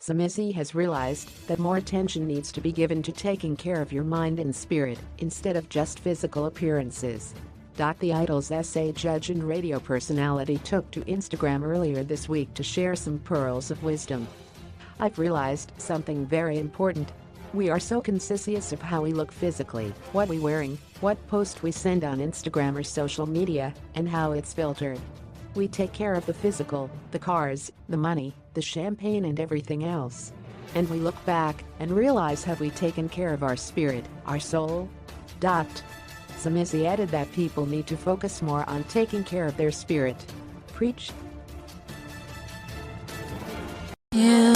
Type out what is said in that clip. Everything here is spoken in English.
Somizi has realized that more attention needs to be given to taking care of your mind and spirit instead of just physical appearances. The Idol's essay judge and radio personality took to Instagram earlier this week to share some pearls of wisdom. "I've realized something very important. We are so conscious of how we look physically, what we're wearing, what post we send on Instagram or social media, and how it's filtered. We take care of the physical, the cars, the money, the champagne and everything else. And we look back and realize, have we taken care of our spirit, our soul?" Somizi added that people need to focus more on taking care of their spirit. Preach. Yeah.